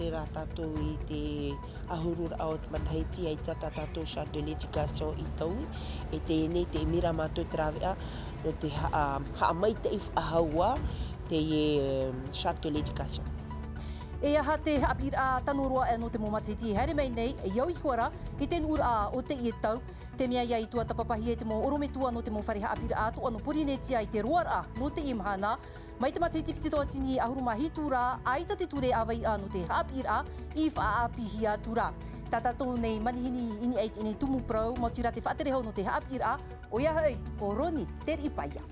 whare rā tātou I te ahurura o te matahiti ai tata tātou charte de l'éducation I tau. E te nei te mira mātou te rāwea no te haa mai te if ahaua te charte de l'éducation. E aha te haapira tanoroa e no te momatiti. Haere mai nei, e iau I huara, I te nura o te I tau. Te mea ia I tua tapapahi e te mo orometua no te mo whare haapira atu anu porinetia I te roara no te I mahana. Mai te matiti piti toa tini ahuruma hitura, aita te ture awai no te haapira I whaapihia tura. Tātātou nei manihini ini eit ini tumu prau, mo tira te whaaterehau no te haapira, o ia hei, o Roni, te ripaia.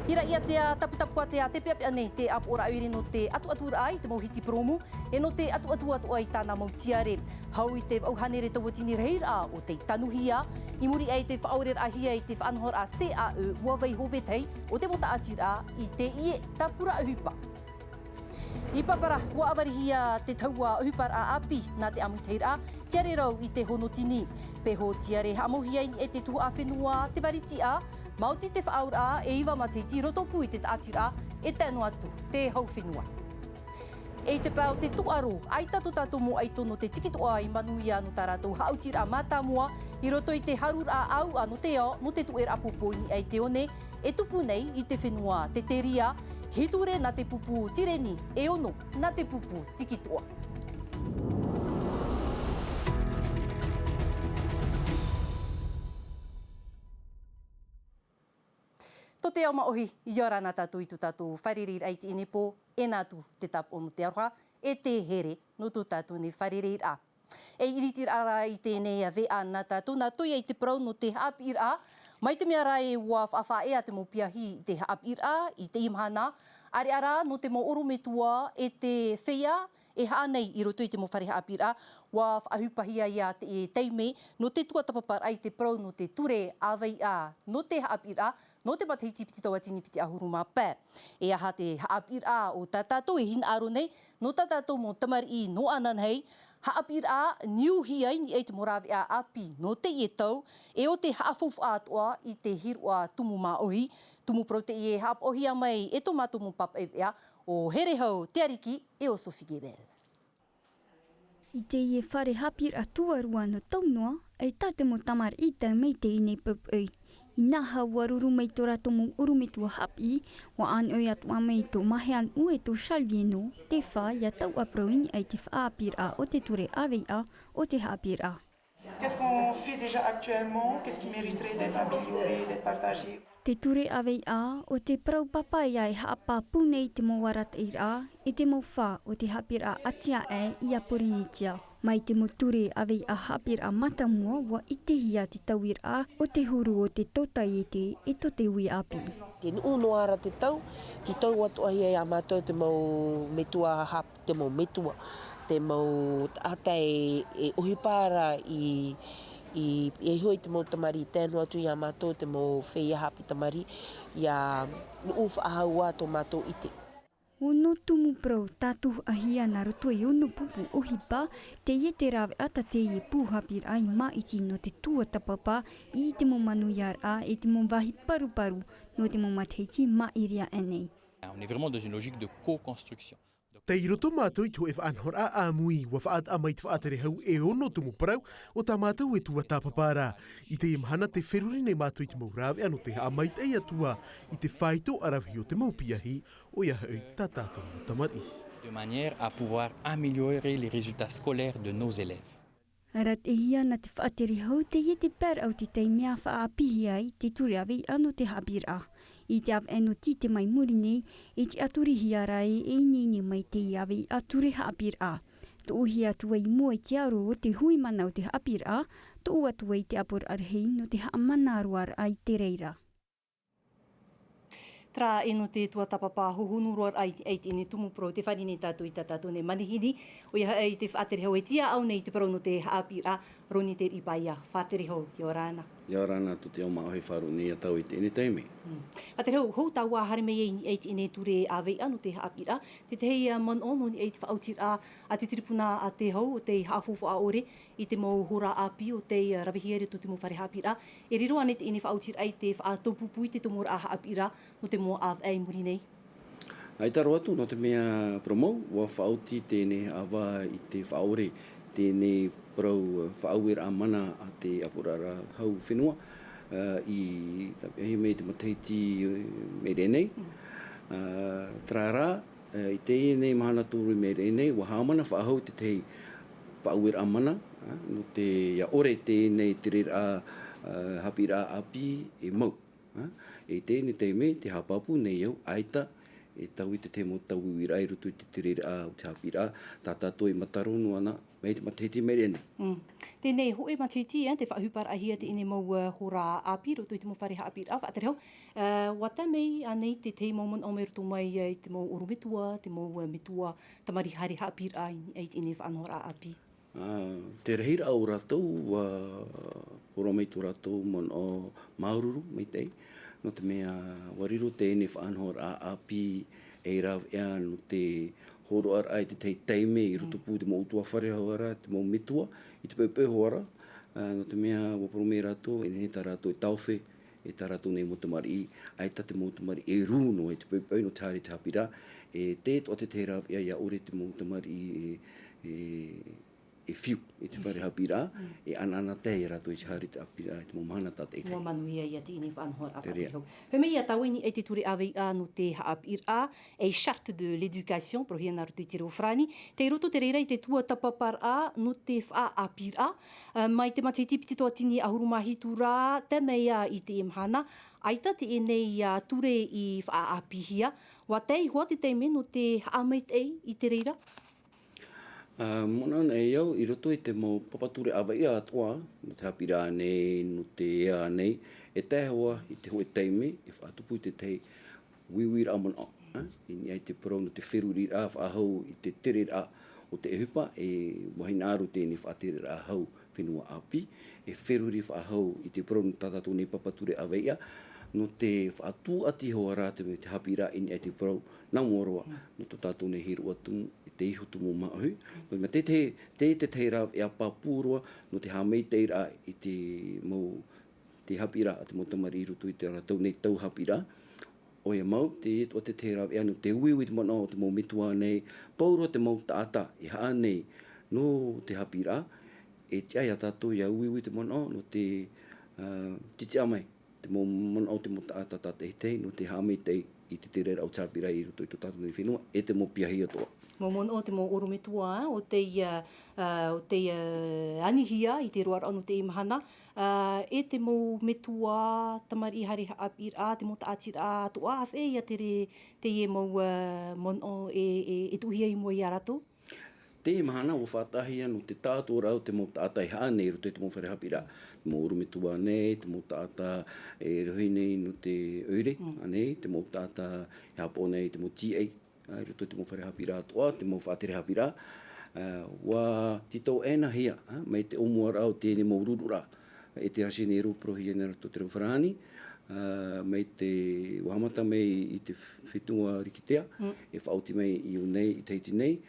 Hira ia te taputapu te te peapea nei te apora awiri no te atu-atura ai, te mauhiti promu, e no te atu-atu ai tāna mautiare. Hau I te auhanere tawatini reira o te tanuhia, I muri ai te whaorer ahia I te whaanohor a se a uawei hovetei o te mota atira I te ie tapura ahupa. I papara, wa awarihia te taua ahupar a api nā te amuiteira, tiare rau I te honotini. Peho tiare hamohia e te tuhu a whenua te wariti a, Mauti te whaura e iwa matiti rotopu I te tātira e tēnu atu te hau whenua. E te pau te tuaro, ai tato tato mo ai tono te tikitoa I manuia no tā rātou hautira mātamua I roto I te harura au no te o, no te tuera pupu I ai te one, e tupu nei I te whenua te teria, hiture na te pupu tireni, e ono na te pupu tikitoa. Tō te au maohi, I ora nā tātou I tu tātou wharerir ai te inepo, e nātu te tapu o te aroha, e te here no tō tātou ni wharerir a. E iritir ara I tēnei a vea nā tātou, nā toi ai te prau no te haapir a, mai te mea rai ua whawha ea te mo piahi I te haapir a, I te imhana, are ara no te mo orometua e te whea, e hānei I roto I te mo whare haapir a, wa whaahupahia ia te teime, no te tua tapapar ai te prau no te ture awei a, no te haapir a, no te matahiti piti taua tini piti ahuruma pē. E aha te haapir a o tātātou e hin aro nei, no tātātou mo tamari I no anan hei, haapir a niuhi ai ni ei te morawe a api no te I tau, e o te haafofu atoa I te hirua tumu maohi, tumu pro te I e haapohia mai e to mātou mo papa ewea, o here hau te ariki e o Sophie Gebel. I te I e whare hapir a tuarua no taunua, e tate mo tamar I te mei te I nei pupui. I naha waruru mai tō rato mo urumetua hapi, wa an oi atua mai tō mahean ue tō shalvieno, te wha ia tau aproini ai te whaapir a o te ture awei a o te haapir a. Qu'est-ce qu'on fait déjà actuellement? Qu'est-ce qui mériterait d'être amélioré, d'être partagé? Te ture awei a o te prau papa ia e haapa punei te mo warat a, e te mo wha o te hapir a atia e I a porinitia. Mai te mo ture awei a hapir a matamua wa I te hia te tauir a o te huru o te totai e to te ui api. Te uno ara te tau, ki tau atu ahi ai a mātou te mau metua hap, te mau metua, te mau ata e ohipara I hoi te mau tamari, tēnu atu I a mātou te mau whea hapi tamari, I a uwha ahau tō mātou ite. O no tumu prau tātuhu ahia nā roto I ono pupu ohipa, te ie te rawe ata te ie pūhapir ai maiti no te tua tapapa I te mo manuyar a e te mo wahi paru-paru no te mo mateiti mairia enei. On est vraiment dans une logique de co-construction. Tei roto mātou I tō e whaanhor a amui wa whaat amai te whaatere hau e ono tumu parau o tā mātou e tua tāpapara. I te imhana te wheruri nei mātou I te maurawe ano te amai te ia tua I te whaito arawi o te maupiahi o ia hau tā tātou tamari. De manière à pouvoir améliorer les résultats scolaires de nos élèves. Arat e hia na te whaatere hau te ie te per au te tei mea whaapihi ai te ture awei ano te hapir a. I te av eno ti te mai muri nei, e te aturi hiarai e nini mai te awei a ture hapir a. To uhi atua I mua I te aro o te hui mana o te hapir a, to u atua I te apur arhei no te haamanaruar ai te reira. Tra eno te tua tapapa hohonuroar ai te ene tumu pro te wharine tātou I tātou ne manihini. O ia ai te whaatere hau e tia au nei te parau no te haapir a Roni te ripaia. Whaatere hau, Ia rāna. Ia rāna tu te o maohi wharu ni a tau I te ene teime. Whaatere hau, hou tā wā hare mei ei te ene ture awei anu te haapir a. Te te hei man ono ni ei te whaautir a te tiripuna a te hau o te haafufu a ore I te mau hora api o te rawihiere to te mo whare haapir a. E riroa ne te ene whaautir ai te whaatopupui te tomora a haapir a no te mo av ei muri nei. Ai taro atu no te mea promou, wa whaauti tēne awa i te whaore, tēne prau whaauera a mana a te apurara hau whenua, i tapehi mei te mataiti me renei. Trara, i te nei mahana tūru me renei, wa haamana whaahau te tei whaauera a mana, no te ia ore tēnei te rera hapira api e mau. E tēne te me te hapapu nei au aita, e tau i te te mo tau iwira i rutu i te rera o te hapira, tā tātou i mataronu ana, mei te matahiti me renei. Tēnei hoe matiti, te whaahupara ahia te ine mau hora api, roto i te mo whareha api rā, whaatere hau. Wata mei anei te te moment o me roto mai i te mau oromitua, te mau mitua, tamari hareha api rā i te ine whaanhora api. Te rehira au rātou, poro mei tō rātou mon o maururu mei tei, no te mea wariro tēne whaanhora api e raw ea no te horo ar ai te tei teime i roto pū te mo utua whareha wara, te mo mitua, i te pepe hoara, no te mea waporo mei rātou, e nene tā rātou e tauwhe, e tā rātou nei motamari i, ai tā te motamari e rūno e te pepe no te hare te hapira, e te o te te raw ea ia ore te motamari e whiu, e te whare hapira, e anana te i rato i te hare te hapira, e te mo mahana tātai te. Mua manuia ia te ine whaanhora api hau. Pemei a tauini e te ture awei a no te haapira, e charte de l'éducation, prohia nā roto i te rofrani, te roto te reira i te tua tapapar a no te whaapira, mai te matiti piti toa tini ahurumahi tūrā, te mea i te mahana, aita te enei ture i whaapihia, wa tei hoa te teime no te haameit ei i te reira? Mona nei au, i roto i te mo papature awa ia atoa, no te hapira nei, no te ea nei, e te hoa i te hoe teime, e whaatupu i te tei wiwira amana. I ai te pro no te whiruri rā whaahau i te tere rā o te ehupa, e wahina aru tēne whaatere rā hau whenua api, e whiruri whaahau i te pro no tātātou nei papature awa ia, no te whaatu ati hoa rā te hapira i ai te pro, nā moroa, no tō tātou nei hiru atu, te iho tumu maahu. No te te rā e a pāpūroa, no te hamei te rā i te mau, te hapira, te motamari i rutu i te rātou nei tau hapira. O ia mau, te rā e anu, te uiwi te mana o te mau mitua nei, pauro te mau taata, i haa nei, no te hapira, e tia ia tātou ia uiwi te mana no te titi amai, te mau mana o te mau taata tāta i tei, no te hamei tei i te rera o te hapira i rutu i tō tātou nei whenua, e te mau piahi atoa. Momon o te mo oromitua, o te anihia i te roara anu te imahana, e te mo metua tamari hari api rā, te mo taati rā toa, awhe ia te e mo mon o e tuhia i mua i arato? Te mahana o whātahia no te tātua rau te mo tātai haa nei roto i te mo whare hapi rā. Te mo oromitua nei, te mo tāta e rohi nei no te oire, nei, te mo tāta e hapo nei, te mo TA, roto te mo whare hapi rā toa, te mo whātere hapi rā. Wa titau ena hia, mai te omua rau tēne mo ruru rā. E te hasi nei rupro hia nei roto te rewharani, mai te wahamata mei i te whitunga rikitea, e whaoti mei i o nei, i teiti nei,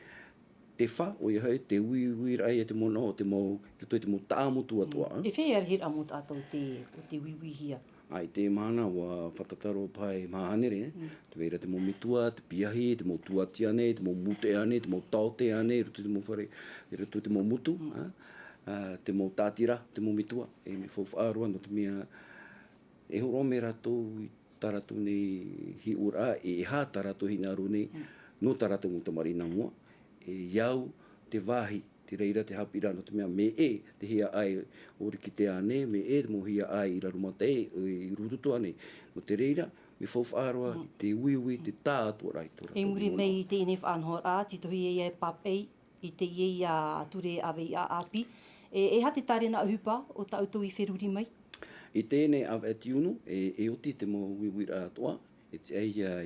te wha o ia hei, te ui rai e te mono o te mo, roto i te mo tāmotu atoa. E whea arhira mo tātou te ui hia? Ai te mana wa whatataro pai mahanere, te weira te mo mitua, te piahi, te mo tuatia nei, te mo mute ane, te mo taote ane, roto te mo whare, roto te mo mutu, te mo tātira, te mo mitua, e me whawhaarua no te mea, e horo me ratou i taratou nei hi ura, e hā taratou hi naru nei, no taratou mutamari nā mua, e iau te wāhi, te reira te hapira no te mea me te hia ai o rikite ane, me te mo hia ai i rarumata i rurutu ane. No te reira, me whawhaarua, te uiui, te tā atua rai. E muri mei te ene whaanhora, titohi e papei, i te ie a ture awe i a api. E hate tāre na uhupa o tautou i wheruri mai? I tēnei awa e tiunu, e oti te mo uiui rā atua, e te eia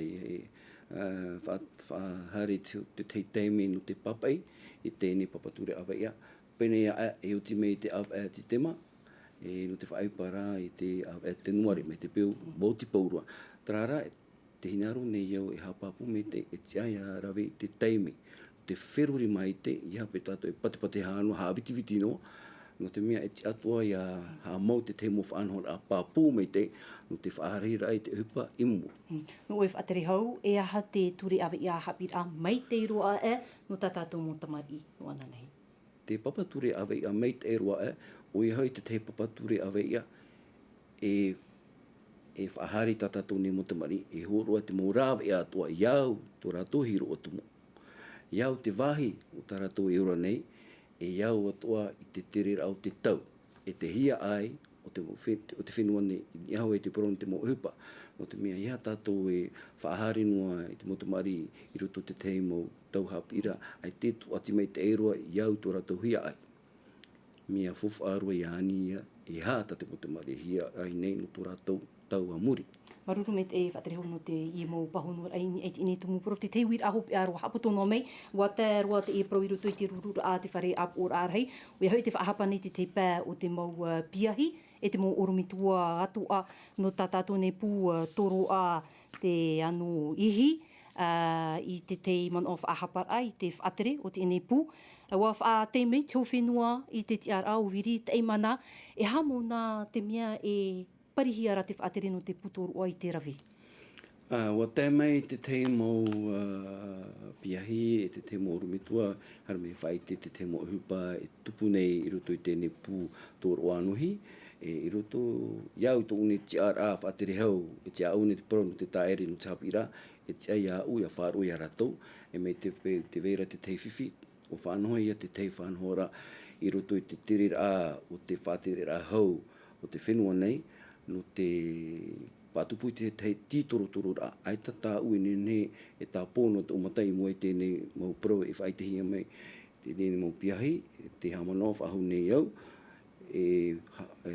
whahare te teiteime no te papei, i tēnei papature awa ia. Pene ia e oti mei te awa e te tema, no te whaipara i te awa e te nuare, me te peo mauti paurua. Trara, te hinaru nei iau e hapapu me te e te aia rawe te teime, te wheruri mai te, i hape tātou e patipate hānua, hāwitiviti noa, no te mea e te atua ia ha mau te te mo whaanhora a pāpū mei te, no te whaarira i te upa imu. No e whaatere hau, e aha te ture awe i a hapira mai te roa e, no tā tātou mo tamari, no ana nei. Te papature awe ia mei te roa e, o i hau te papature awe ia, e whaahari tā tātou ne mo tamari, e horoa te mo rāwe ia atua iau, tō rātou hiro o tumo. Iau te wahi o tā rātou e ora nei, e iau atua i te tere rau te tau, e te hia ai, o te whenua nei, i hau e te poroni te mo upa, no te mea ia tātou e whaahari noa i te motamari i roto te tei mo tau hapira, ai te tu ati mei te eroa i au tō rātou hia ai. Mea fofu arua i ani ia, e hāta te motamari hia ai nei no tō rātou tau a muri. Maruru me te whatere hau no te i mo pahonua ai ni eit ini tumu poro te teiwir aho pe aroa hapotono mai wa te roa te e pro i roto i te rururu a te whare ap or arhei o ia hau te whaahapa nei te te pā o te mau piahi e te mau oromitua atu a no tā tātou ne pū toro a te ano ihi i te te man o whaahapa ai te whaatere o te ene pū wa wha te mei te whenua i te tiara au wiri te eimana e hamo nā te mea e parihi ara te whaatere no te putoru ai te rawi. Wa te mei te te mo piahi, e te te mo rumitua, hara me whai te te mo hupa, e tupu nei i roto i tēne pū tōro anuhi, i roto iau tō une te ara whaatere hau, e te au ne te poro no te taere no te hapira, e te ai au ia whāro i a ratou, e mei te vera te tei whiwhi, o whanoa ia te tei whanhora, i roto i te tere a o te whaatere a hau, o te whenua nei, no te pātupu te tītoro rā. Ai tata ue ne e tā pōno te umatai mo e tēnei mau pro e whaitehia mai. Tēnei mau piahi, te hamanoa whahu nei au, e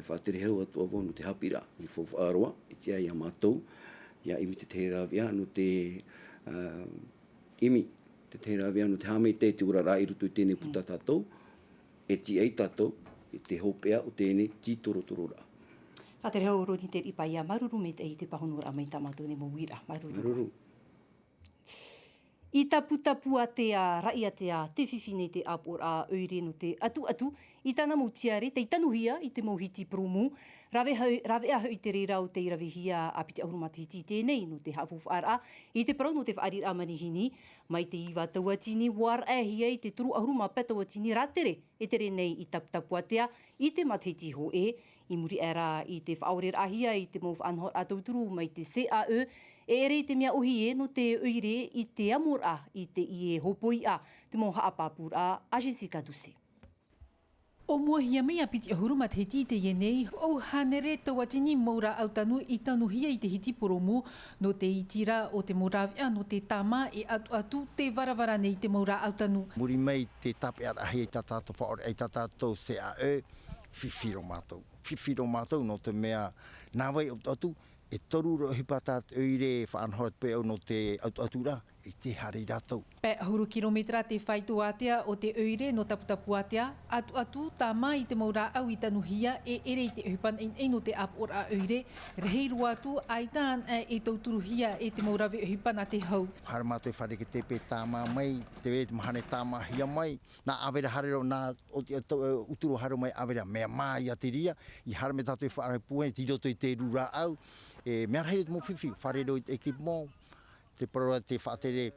whaatere hau atua wau no te hapira, i whawha aroa, e tia i a mātou, ia imi te te rawia no te imi, te rawia no te hame te ura rā i rutu i tēnei puta tātou, e ti ei tātou, e te hopea o tēnei tītoro rā. Whatere hau roni te ripa ia maruru me te i te pahonua a mai tamātou ne mo wira. Maruru. I tapu a te rai a te whiwhine te apor a oire no te atu, i tāna mo tiare, te tanuhia i te mohiti promu, rawe ahau i te reirau te irawihia a piti ahurumatiti tēnei no te hafofu ara, i te parau no te whaarir a manihini, mai te iwa tauatini, war ahia i te turu ahuruma patauatini ratere, e tere nei i tapu atea, i te matiti ho i muri era i te whaorer ahia i te mau whaanhor a tauturu mai te CAE, e ere i te mea ohi e no te oire i te amor a i te i e hopoi a, te mau haapapur a Jessica Dusse. O mua hia mea piti ahuruma te hiti te ienei, o hanere tawatini maura autanu i tanuhia i te hiti poromu, no te itira o te morawia no te tama e atu te varavara nei te maura autanu. Muri mai te tape ara hei tātātou whaore ei tātātou CAE, whiwhiro mātou no te mea nāwai atu, e toru rohipa tātou oire whaanhorat pe au no te atura, e te hari rātou. Pe huru kilometra te whaitu atea o te oire no tapu atea, atu tā mai te maura au i tanuhia e ere i te uhipan ei no te apor a oire, reheiru atu ai tān e tauturuhia e te maura ve uhipan a te hau. Hara mātou whare ke tepe tāma mai, te were te mahane tāma hia mai, nā awera harero, nā uturo haro mai awera mea mai a te ria, i hara me tātou whaare puene, ti roto i te rura au, e mea rhaere te mo whiwhi, wharero i te ekipa mō, te parora te whaatere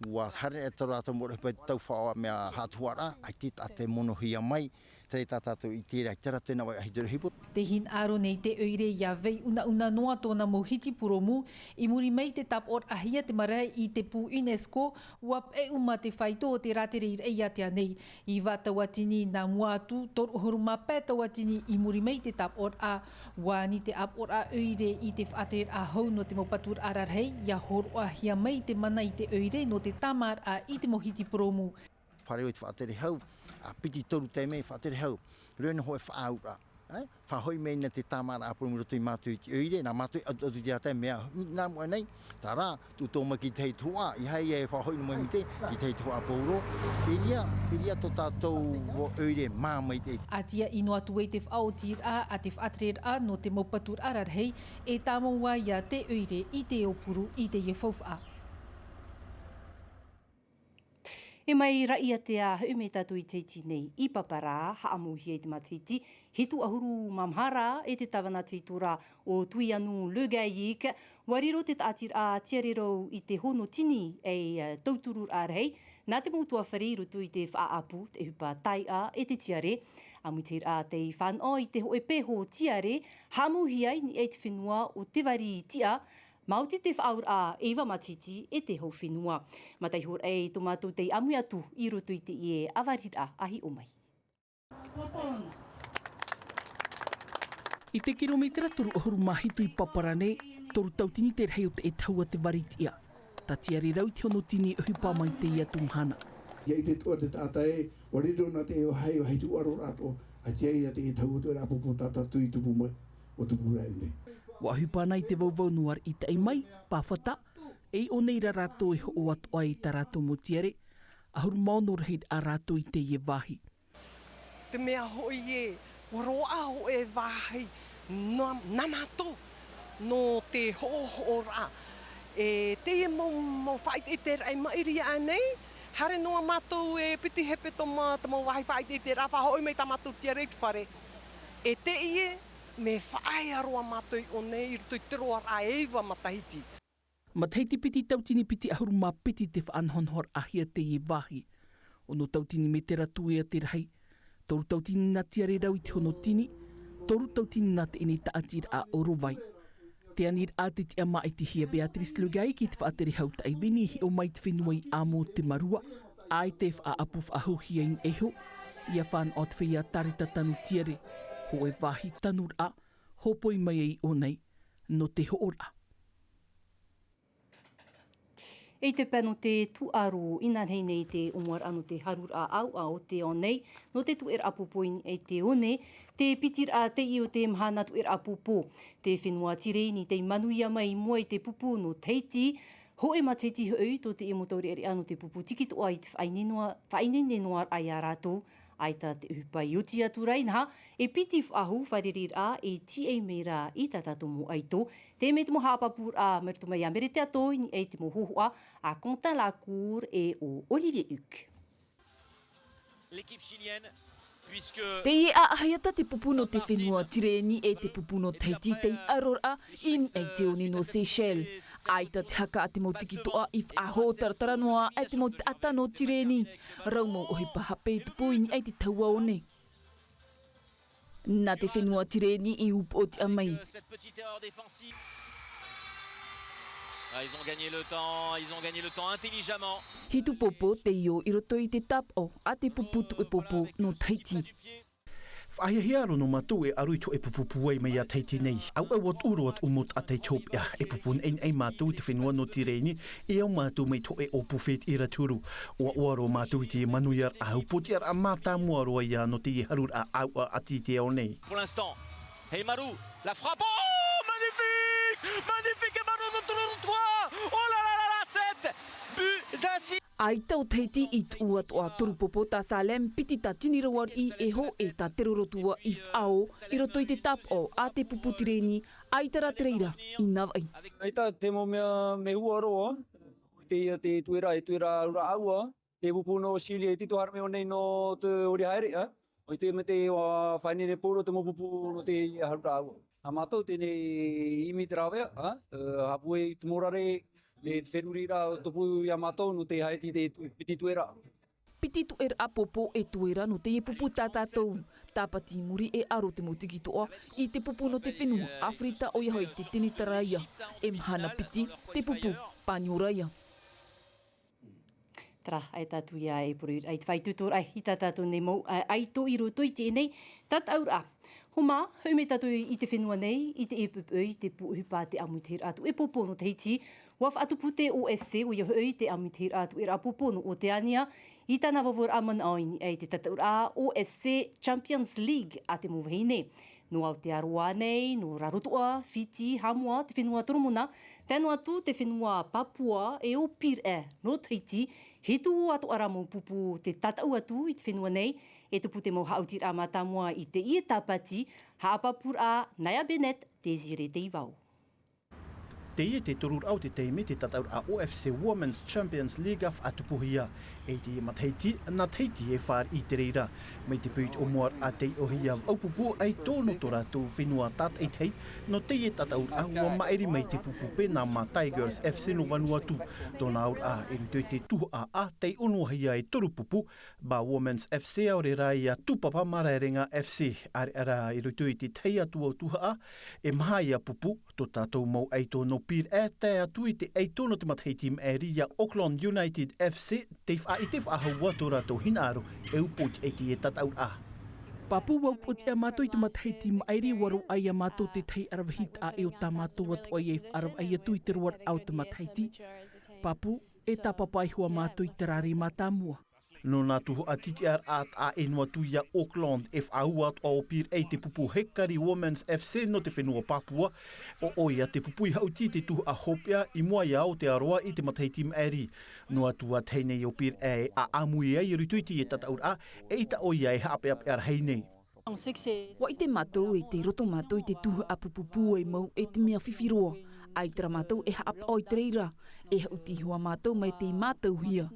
ua hare e toro ato mora pai tau whaoa mea hatuara, ai te tate mono hia mai, te tātou i tērā, tera tēnā wai ahi hipo. Te hin aro nei te oire ia vei una noa tōna mohiti puromu, i muri mei te tapor ahia te marae i te pū UNESCO, ua e uma te whaito o te rātere i rei atea nei. I wātawatini nā mua atu, toru horuma pētawatini i muri mei te tapor a, ua ni te apor a oire i te whaatere a hau no te maupatur ararhei, ia horo ahia mei te mana i te oire no te tamar a i te mohiti puromu. Whare o te whaatere hau, a piti toru te mei whaatere hau, rena hoi whaaura. Whahoi mei na te tāmara a pōmi roto i mātui ti oire, nā mātui atu te rātai mea nā mua nei, tā rā, tu tōma ki te hei tua, i hei e whahoi no mai te, ki te hei tua a pōro, iria tō tātou oire māmai te. Atia ino atu e te whaotir a te whaatere a no te maupatur ararhei, e tāmaua ia te oire i te opuru i te e whauwha. He mai raia te a heume tātou I teiti nei I paparā, haamuhi e te matiti, hitu ahuru mamhara e te tawana teitura o tui anu Lugaik, wariro te tātir a tiarero I te hono tini e tauturu ārei, nā te mūtua whariru tu I te whaapu, te hupa taia e te tiare, amutir a te whanau I te hoe peho tiare, haamuhi ai ni e te whenua o te wari tia, Mauti te whaur a Eva Matiti e te hau whenua. Matai hor e tomato te amu atu I roto I te ie awarira ahi o mai. I te kilometera toru ohuru mahitu I paparane, toru tautini te rei o te e taua te waritia. Ta tiare rau te hono tini uhipa mai te ia tumhana. Ia I te toa te tātai, wariro na te hei hei tu aro rato, a tia ia te e taua tu e rapopo tata tui tupu mai o tupu rei nei. Wa hupa nei te vauvau nuar I te mai, pāwhata, e o nei ra rātou e ho atu ai ta rātou mo tiare, ahuru maono rahid a rātou I te ie wahi. Te mea hoi e, roa ho e wahi, namato, no te hoho rā. E te e mo whait e te rai mairi anei, hare noa mātou e piti hepe to mo wahi whait e te rā, whahoi mei ta mātou tiare I te whare. E te ie, me whaai aroa mātoi o nei I rutoi te roa a Eva Matahiti. Matahiti piti tautini piti ahuru mā piti te whaanhonhor ahia te ie wahi. Ono tautini me te ratu e te rahi. Toru tautini nā tiare rau I te hono tini. Toru tautini nā te ene taatir a orowai. Te anir a te tia maa I te hia Beatrice Lugai ki te whaatere hau ta iwini hi o mai te whenua I amo te marua. Ai te whaapu whaahuhia in eho. Ia whan o te whia tarita tanu tiare. Ho e wahi tanur a, hopoi mai ei o nei, no te hoora. E te pano te tuaru ina hei nei te umar anu te harur a au a o te o nei, no te tuer apupoin e te one, te pitir a te I o te mahana tuer apupo, te whenua tireni te manuia mai mua I te pupu no teiti, ho e mateiti hoi to te emotauri eri anu te pupu tiki toa I te whainene noa ai a rātou, Aita te upai uti atu reina, e piti whahu wharerir a e tia meira I tatato mo aito, te me te mo hapapur a merito mai a mere te ato ni e te mo hohoa a Quentin Lacour e o Olivier Huc. L'équipe chilienne, puisque... Te ie a ahaiata te pupuno te whenua tireni e te pupuno teiti te arora in e te oni no Seychelles. Aita te haka a te mo tiki toa I whaho taratara e te mo te ata no tireni. Rau mo ohi pahape te puini e te taua one. Nā te whenua tireni I upo o te amai. Ils ont gagné le temps intelligemment. Hitu popo te io I roto I te tapo a te puputu e popo no Tahiti. Whaiahiaro no matu e arui to e pupupu ai mai a Tahiti nei. Au e wat uru at umut a te Ethiopia e pupun ei matu te whenua no tireni e au matu mei to e opu whet I raturu. O oro matu I te manuiar a haupotiar a mata muaroa ia no te harur a au a ati te au nei. Pour l'instant, hey Marou, la frappe, oh magnifique! Magnifique et Marou dans le toit! Oh là là là là, 7 buts à 6! Ai tau teiti I tua toa turupopo ta Salem piti ta tinirawar I e ho e ta terorotua I whao I roto I te tapo a te puputireni ai tara tereira I nawai. Ai ta te mo me hua roa, te tuera e tuera ura aua, te pupuno Chile e tito harme o nei no te ori haere, o te me te whainene poro te mo pupu no te harura aua. A mātou tēne imi te rawea, hapue te morare, le te wherurira topu ia mātou no te haeti te piti tuera. Piti tuera popo e tuera no te e pupu tātātou. Tāpati muri e aro te motiki toa I te pupu no te whenua Afrita o iahoi te tinitaraia. E mahana piti te pupu pānioraia. Tara, ai tātu ia e puru ai te whaitutor ai I tātātou nei mau ai tō I roto I tēnei tātaura. Homa, haume tātou I te whenua nei, I te epupui, te puuhipa te amutir atu e popo no Tahiti, waf atu pute OFC o iahoi te amutir atu e rapopo no Oteania, I tāna wawar aman aini e te tataura OFC Champions League a te mowahine. No Aotearoa nei, no Rarotoa, Fiti, Hamua, te whenua toromona, tēnu atu te whenua Papua e o Pire no Tahiti, he tu atu ara mo pupu te tatau atu I te whenua nei, e tupu te mo hautir a matamua I te ie tapati, haapapur a Naya Bennett, te zire te iwau. te i te turur au te teime te tatau a OFC Women's Champions League of atupuhia. E te matheiti, na teiti e whār i te reira. Mai te puit o moar a te ohia au pupu ai tōno tora tō whenua tat e tei, no te e tatau a ua maeri mai te pupu pēnā ma Tigers FC no Vanuatu. Tōna aur a e rutu te tuhu a te unuahia e toru pupu, ba Women's FC aure rai a tupapa maraerenga FC. Are ara e rutu te tei atu au tuha a, e mahai a pupu, to tātou mau ei tōno pir e te atu i te ei tōno te matheiti e ria Auckland United FC, te wha i te whahau atora tō hinaro, e upot e te e tatau a. Papu wau puti a mātou i te matheiti maeri waro ai a mātou te tei arawahit a e o tā mātou atu ai e araw ai atu i te ruar au te matheiti. Papu e tā papai hua mātou i te rari mātāmua. No nā tuho a titi ar at a enua tuia Auckland FAU at o pir e te pupu hekari Women's FC no te whenua Papua. O oia te pupu i hauti te tuho a Hopia i mua i au te aroa i te matheiti maeri. No atua teinei o pir e a amui e i rutuiti e tataur a e ita oia e hape ape ar heinei. Wa i te mātou e te roto mātou i te tuho a pupupu e mau e te mea whiwhiroa. Ai tera mātou e haap oi te reira, e hauti hua mātou mai te mātou hia.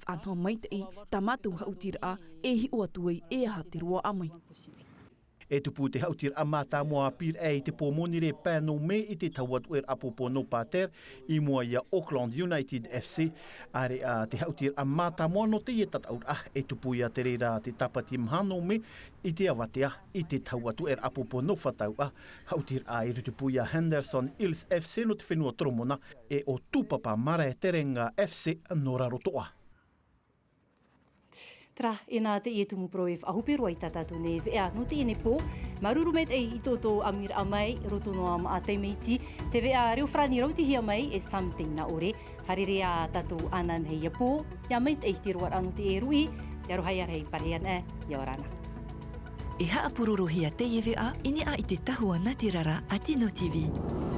Whanhoa mai te i, tā mātou hauti ra e hi o atuai e aha te roa amai. E tupu te hautir a mata moa pir e te pōmoni re pēno me i te tauat uer apopo no pater i mua ia Auckland United FC. Are a te hautir a mata moa no te ietataur e tupu ia te reira te tapati mhano me i te awatea i te tauat uer apopo no whatau hautir a i rutupu ia Henderson Hills FC no te whenua toromona e o tupapa mare terenga FC no rarotoa. Tra, e nā te i tumu proef ahupero ai tatatu ne vea no te ene pō. Maruru meit ei i tōtō amir amai, roto no am a teimeiti. Te vea reo frani rautihi amai e something na ore. Harere a tatou anan hei a pō. Ia meit ei te roar anu te e rui. Ia rohai arhei parehan e, ia orana. E haa purorohi a te e vea, ini a i te tahua Natirara a Tino TV.